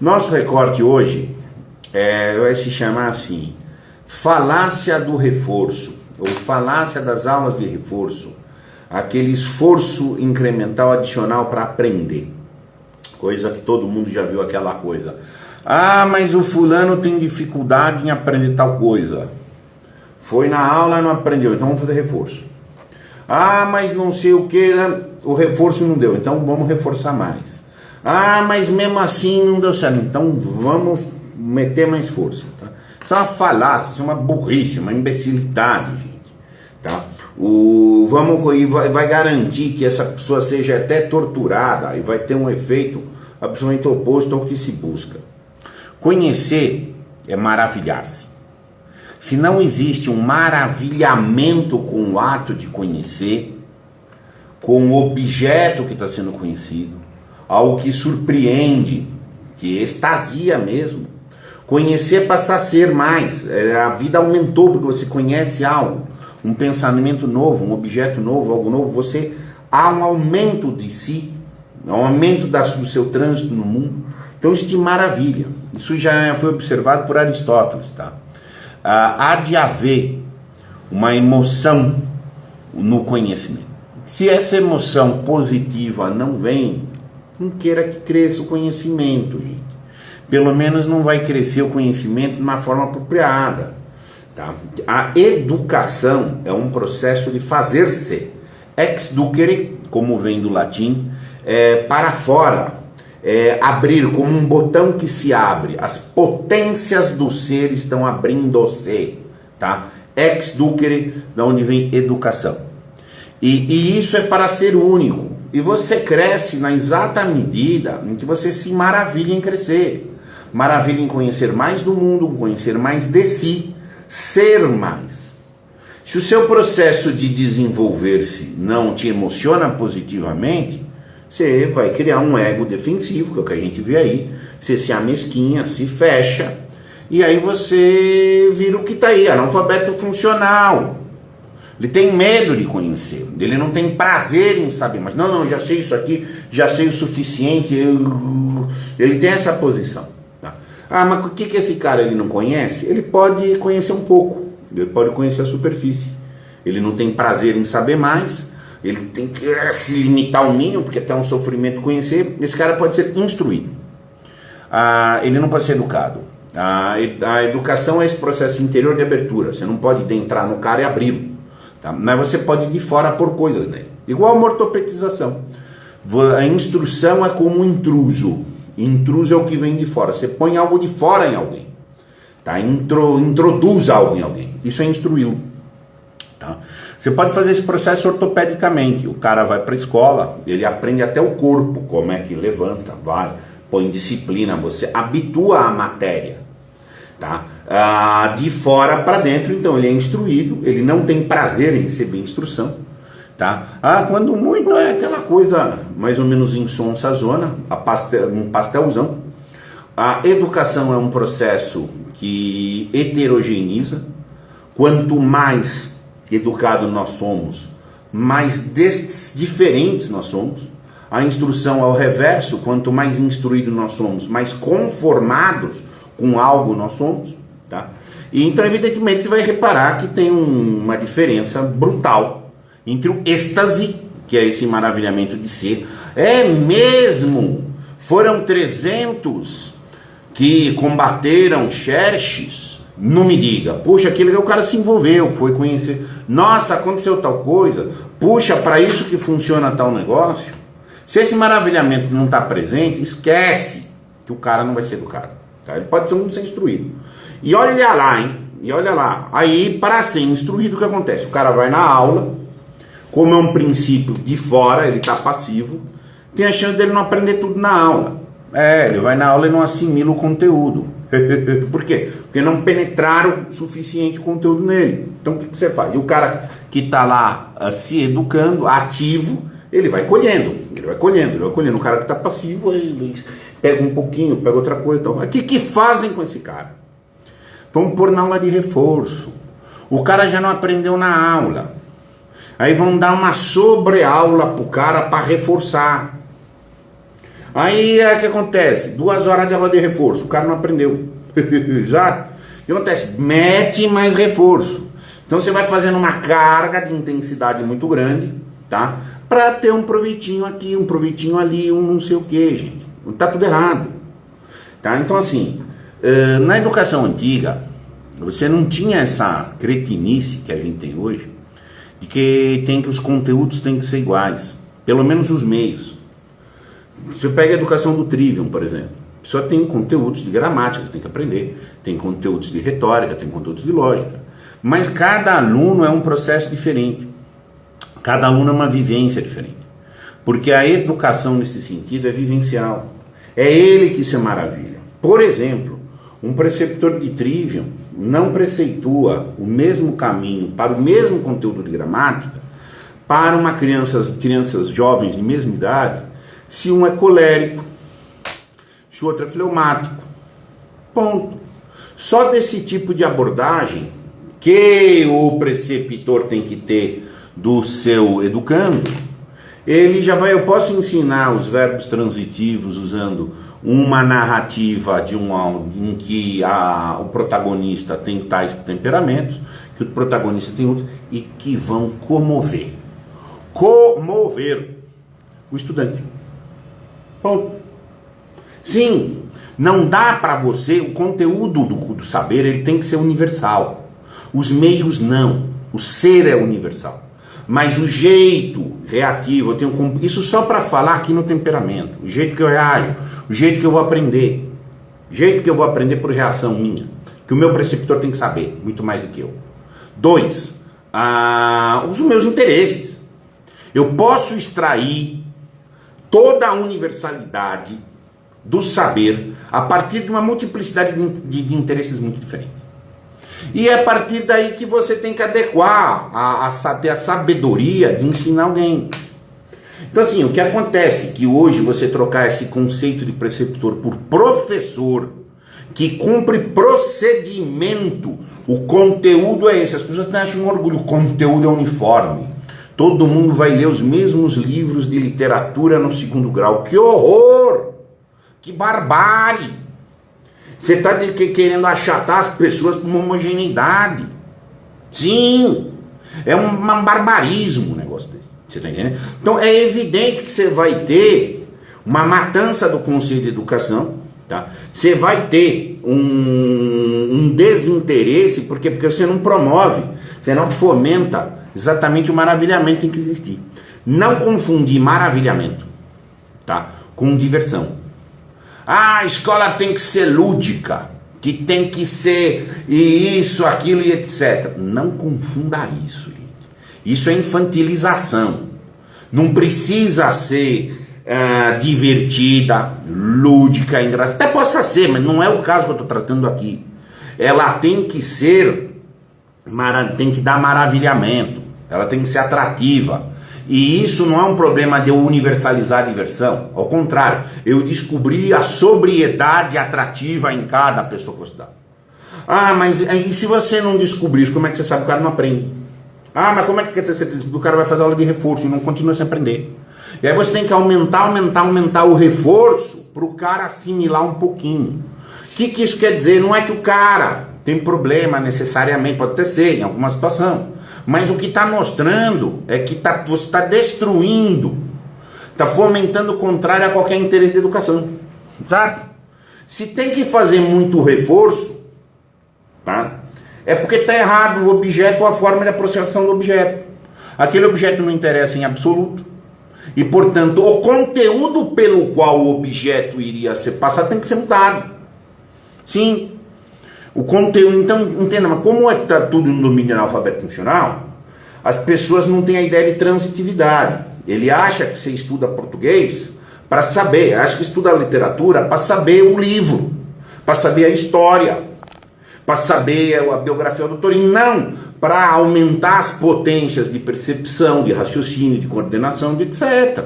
Nosso recorte hoje vai se chamar assim, falácia do reforço, ou falácia das aulas de reforço, aquele esforço incremental adicional para aprender, coisa que todo mundo já viu aquela coisa. Ah, mas o fulano tem dificuldade em aprender tal coisa, foi na aula e não aprendeu, então vamos fazer reforço. Ah, mas não sei o que, o reforço não deu, então vamos reforçar mais. Ah, mas mesmo assim não deu certo, então vamos meter mais força. Tá? Isso é uma falácia, isso é uma burrice, uma imbecilidade, gente. Tá? Vai garantir que essa pessoa seja até torturada e vai ter um efeito absolutamente oposto ao que se busca. Conhecer é maravilhar-se. Se não existe um maravilhamento com o ato de conhecer, com o objeto que está sendo conhecido, algo que surpreende, que extasia mesmo. Conhecer passa a ser mais. A vida aumentou porque você conhece algo, um pensamento novo, um objeto novo, algo novo. Há um aumento de si, um aumento do seu trânsito no mundo. Então isso te maravilha. Isso já foi observado por Aristóteles, tá? Há de haver uma emoção no conhecimento. Se essa emoção positiva não vem, não queira que cresça o conhecimento, gente. Pelo menos não vai crescer o conhecimento de uma forma apropriada. Tá? A educação é um processo de fazer-se. Ex ducere, como vem do latim, para fora. Abrir como um botão que se abre. As potências do ser estão abrindo-se. Tá? Ex ducere, de onde vem educação. E isso é para ser único. E você cresce na exata medida em que você se maravilha em crescer. Maravilha em conhecer mais do mundo, conhecer mais de si, ser mais. Se o seu processo de desenvolver-se não te emociona positivamente, você vai criar um ego defensivo, que é o que a gente vê aí. Você se amesquinha, se fecha, e aí você vira o que está aí, analfabeto funcional. Ele tem medo de conhecer, ele não tem prazer em saber mais. Não, já sei isso aqui, já sei o suficiente. Ele tem essa posição. Tá? Ah, mas o que esse cara ele não conhece? Ele pode conhecer um pouco, ele pode conhecer a superfície. Ele não tem prazer em saber mais, ele tem que se limitar ao mínimo, porque até um sofrimento conhecer. Esse cara pode ser instruído. Ele não pode ser educado. A educação é esse processo interior de abertura. Você não pode entrar no cara e abri-lo. Tá? Mas você pode de fora pôr coisas nele. Igual a ortopedização. A instrução é como um intruso. Intruso é o que vem de fora. Você põe algo de fora em alguém. Tá? Introduz algo em alguém. Isso é instruí-lo. Tá? Você pode fazer esse processo ortopedicamente. O cara vai para a escola, ele aprende até o corpo, como é que levanta, vai, põe disciplina, você habitua a matéria. Tá? De fora para dentro, então ele é instruído, ele não tem prazer em receber instrução. Tá? Quando muito é aquela coisa mais ou menos insonsa zona, um pastelzão. A educação é um processo que heterogeniza. Quanto mais educado nós somos, mais diferentes nós somos. A instrução ao reverso, quanto mais instruído nós somos, mais conformados com algo nós somos. Tá? E então evidentemente você vai reparar que tem uma diferença brutal entre o êxtase, que é esse maravilhamento de ser. É mesmo, foram 300 que combateram Xerxes. Não me diga, puxa, aquele o cara se envolveu, foi conhecer, nossa, aconteceu tal coisa, puxa, para isso que funciona tal negócio. Se esse maravilhamento não está presente, esquece que o cara não vai ser educado, tá? Ele pode ser um ser instruído. E olha lá, hein, e olha lá, aí para ser instruído o que acontece? O cara vai na aula, como é um princípio de fora, ele está passivo, tem a chance dele não aprender tudo na aula. Ele vai na aula e não assimila o conteúdo. Por quê? Porque não penetraram o suficiente conteúdo nele. Então o que você faz? E o cara que está lá se educando, ativo, ele vai colhendo. O cara que está passivo, ele pega um pouquinho, pega outra coisa. Então, o que fazem com esse cara? Vamos pôr na aula de reforço. O cara já não aprendeu na aula. Aí vão dar uma sobreaula pro cara para reforçar. Aí é o que acontece? 2 horas de aula de reforço, o cara não aprendeu. Exato. O que acontece? Mete mais reforço. Então você vai fazendo uma carga de intensidade muito grande, tá? Para ter um proveitinho aqui, um proveitinho ali, um não sei o que, gente. Tá tudo errado. Tá? Então assim, na educação antiga, você não tinha essa cretinice que a gente tem hoje, de que os conteúdos têm que ser iguais, pelo menos os meios. Você pega a educação do Trivium, por exemplo. Só tem conteúdos de gramática que tem que aprender, tem conteúdos de retórica, tem conteúdos de lógica. Mas cada aluno é um processo diferente. Cada aluno é uma vivência diferente. Porque a educação nesse sentido é vivencial. É ele que se maravilha. Por exemplo, um preceptor de Trivium não preceitua o mesmo caminho para o mesmo conteúdo de gramática para uma crianças jovens de mesma idade, se um é colérico, se o outro é fleumático. Ponto. Só desse tipo de abordagem que o preceptor tem que ter do seu educando, ele já vai, eu posso ensinar os verbos transitivos usando uma narrativa em que o protagonista tem tais temperamentos, que o protagonista tem outros, e que vão comover o estudante. Ponto. Sim, não dá para você, o conteúdo do saber, ele tem que ser universal. Os meios não, o ser é universal. Mas o jeito reativo, eu tenho isso só para falar aqui no temperamento, o jeito que eu reajo, o jeito que eu vou aprender, o jeito que eu vou aprender por reação minha, que o meu preceptor tem que saber, muito mais do que eu. 2, os meus interesses. Eu posso extrair toda a universalidade do saber a partir de uma multiplicidade de interesses muito diferentes. E é a partir daí que você tem que adequar, ter a sabedoria de ensinar alguém. Então assim, o que acontece é que hoje você trocar esse conceito de preceptor por professor, que cumpre procedimento, o conteúdo é esse, as pessoas acham um orgulho, o conteúdo é uniforme. Todo mundo vai ler os mesmos livros de literatura no 2º grau. Que horror! Que barbárie! Você está querendo achatar as pessoas para uma homogeneidade. Sim, é um barbarismo um negócio desse. Você está entendendo? Então é evidente que você vai ter uma matança do conceito de educação, tá? Você vai ter um desinteresse, porque você não promove, você não fomenta exatamente o maravilhamento que tem que existir. Não confundir maravilhamento, tá, com diversão. A escola tem que ser lúdica, que tem que ser isso, aquilo e etc. Não confunda isso, gente. Isso é infantilização. Não precisa ser divertida, lúdica, engraçada. Até possa ser, mas não é o caso que eu estou tratando aqui. Ela tem que ser, tem que dar maravilhamento. Ela tem que ser atrativa. E isso não é um problema de eu universalizar a diversão. Ao contrário, eu descobri a sobriedade atrativa em cada pessoa que eu estudar. Mas e se você não descobrir isso, como é que você sabe que o cara não aprende? Mas como é que quer ter certeza que o cara vai fazer aula de reforço e não continua sem aprender? E aí você tem que aumentar o reforço para o cara assimilar um pouquinho. O que isso quer dizer? Não é que o cara tem problema necessariamente, pode até ser em alguma situação. Mas o que está mostrando é que você está destruindo, está fomentando o contrário a qualquer interesse de educação. Sabe? Se tem que fazer muito reforço, tá? É porque está errado o objeto ou a forma de aproximação do objeto. Aquele objeto não interessa em absoluto. E, portanto, o conteúdo pelo qual o objeto iria ser passado tem que ser mudado. Sim. O conteúdo, então, entenda, mas como está tudo no domínio analfabeto funcional, as pessoas não têm a ideia de transitividade. Ele acha que você estuda português para saber, acha que estuda literatura para saber o livro, para saber a história, para saber a biografia do autor, e não para aumentar as potências de percepção, de raciocínio, de coordenação, de etc.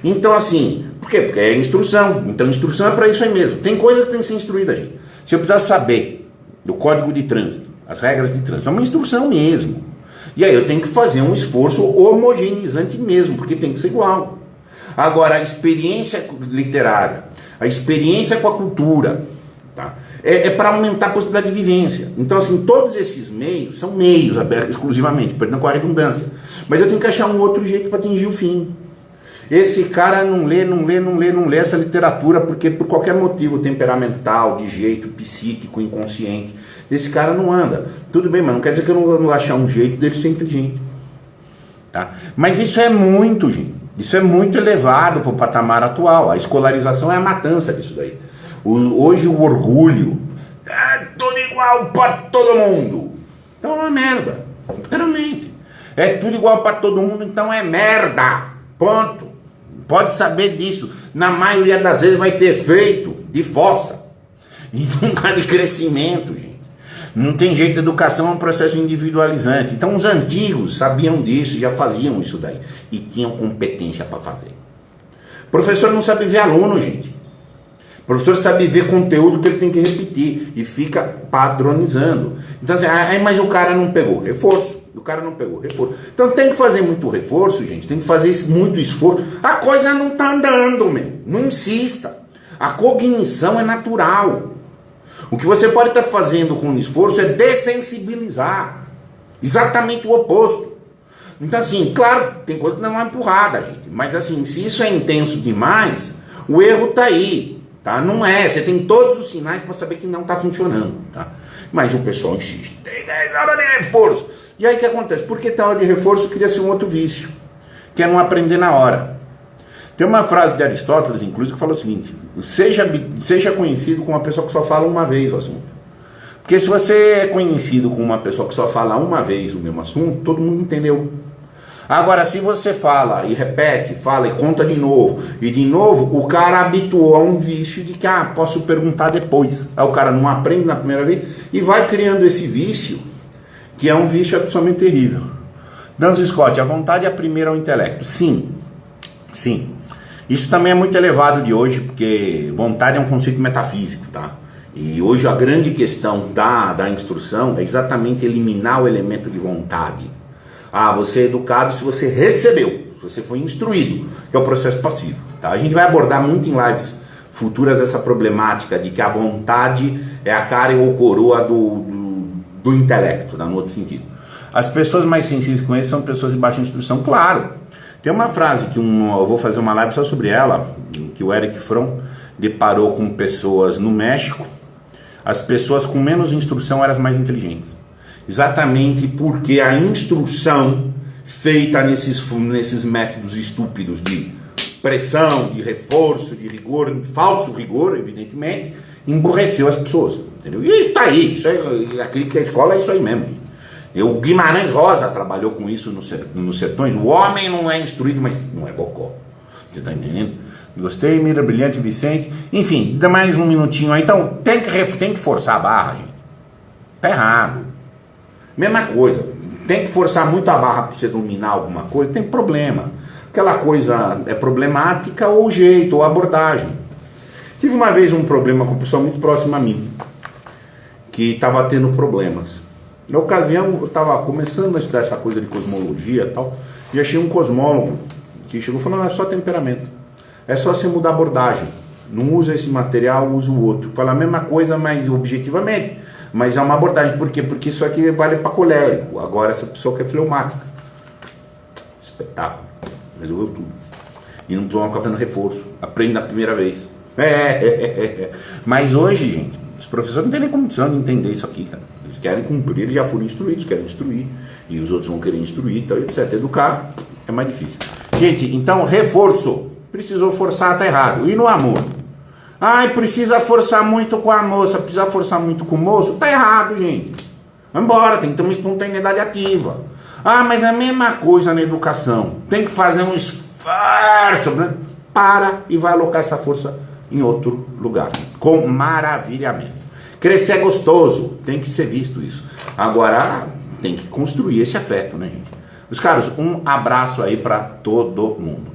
Então, assim, por quê? Porque é instrução. Então, instrução é para isso aí mesmo. Tem coisa que tem que ser instruída, gente. Se eu precisar saber do código de trânsito, as regras de trânsito, é uma instrução mesmo. E aí eu tenho que fazer um esforço homogeneizante mesmo, porque tem que ser igual. Agora, a experiência literária, a experiência com a cultura, tá? É para aumentar a possibilidade de vivência. Então, assim, todos esses meios são meios abertos exclusivamente, perdão com a redundância. Mas eu tenho que achar um outro jeito para atingir o fim. Esse cara não lê essa literatura porque por qualquer motivo temperamental, de jeito, psíquico, inconsciente, esse cara não anda. Tudo bem, mas não quer dizer que eu não vou achar um jeito dele ser inteligente. Tá? Mas isso é muito, gente. Isso é muito elevado para o patamar atual. A escolarização é a matança disso daí. Hoje o orgulho é tudo igual para todo mundo. Então é uma merda. Literalmente. É tudo igual para todo mundo, então é merda. Ponto. Pode saber disso. Na maioria das vezes vai ter efeito de fossa. E nunca de crescimento, gente. Não tem jeito, educação é um processo individualizante. Então os antigos sabiam disso, já faziam isso daí. E tinham competência para fazer. O professor não sabe ver aluno, gente. O professor sabe ver conteúdo que ele tem que repetir. E fica padronizando. Então assim, mas o cara não pegou. Reforço. O cara não pegou reforço. Então tem que fazer muito reforço, gente. Tem que fazer muito esforço. A coisa não tá andando, meu. Não insista. A cognição é natural. O que você pode estar fazendo com esforço é dessensibilizar. Exatamente o oposto. Então assim, claro, tem coisa que não é empurrada, gente. Mas assim, se isso é intenso demais, o erro tá aí. Tá? Não é. Você tem todos os sinais para saber que não tá funcionando. Tá? Mas o pessoal insiste. Tem 10 horas de reforço. E aí o que acontece? Porque tem hora de reforço cria-se um outro vício, que é não aprender na hora. Tem uma frase de Aristóteles, inclusive, que fala o seguinte: seja conhecido como uma pessoa que só fala uma vez o assunto. Porque se você é conhecido como uma pessoa que só fala uma vez o mesmo assunto, todo mundo entendeu. Agora, se você fala e repete, fala e conta de novo, o cara habituou a um vício de que, posso perguntar depois. Aí o cara não aprende na primeira vez e vai criando esse vício, que é um vício absolutamente terrível. Duns Scott, a vontade é a primeira ao intelecto. Sim. Isso também é muito elevado de hoje, porque vontade é um conceito metafísico, tá? E hoje a grande questão da instrução é exatamente eliminar o elemento de vontade. Você é educado se você recebeu, se você foi instruído, que é o processo passivo, tá? A gente vai abordar muito em lives futuras essa problemática de que a vontade é a cara ou coroa do intelecto, no outro sentido. As pessoas mais sensíveis com isso são pessoas de baixa instrução, claro. Tem uma frase que eu vou fazer uma live só sobre ela, que o Eric Fromm deparou com pessoas no México. As pessoas com menos instrução eram as mais inteligentes. Exatamente porque a instrução feita nesses métodos estúpidos de pressão, de reforço, de rigor, falso rigor, evidentemente, emburreceu as pessoas, entendeu? E isso tá aí, isso aí, a crítica à escola é isso aí mesmo. O Guimarães Rosa trabalhou com isso nos sertões. O homem não é instruído, mas não é bocó. Você tá entendendo? Gostei, mira brilhante, Vicente. Enfim, dá mais um minutinho aí. Então, tem que forçar a barra, gente. Tá errado. Mesma coisa. Tem que forçar muito a barra para você dominar alguma coisa, tem problema. Aquela coisa é problemática ou o jeito, ou a abordagem. Tive uma vez um problema com uma pessoa muito próxima a mim, que estava tendo problemas. Na ocasião, eu estava começando a estudar essa coisa de cosmologia e tal, e achei um cosmólogo que chegou falando, é só temperamento. É só você mudar a abordagem. Não usa esse material, usa o outro. Fala a mesma coisa, mas objetivamente. Mas é uma abordagem. Por quê? Porque isso aqui vale para colérico. Agora essa pessoa que é fleumática. Espetáculo. Resolveu tudo. E não toma café no reforço. Aprende na primeira vez. Mas hoje, gente, os professores não têm nem condição de entender isso aqui, cara. Eles querem cumprir, eles já foram instruídos, querem instruir. E os outros vão querer instruir, então, etc. Educar é mais difícil. Gente, então, reforço. Precisou forçar, tá errado. E no amor? Ai, precisa forçar muito com a moça, precisa forçar muito com o moço? Tá errado, gente. Vambora, tem que ter uma espontaneidade ativa. Ah, mas é a mesma coisa na educação. Tem que fazer um esforço. Né? Para e vai alocar essa força em outro lugar. Com maravilhamento. Crescer é gostoso, tem que ser visto isso. Agora, tem que construir esse afeto, né, gente? Meus caros, um abraço aí para todo mundo.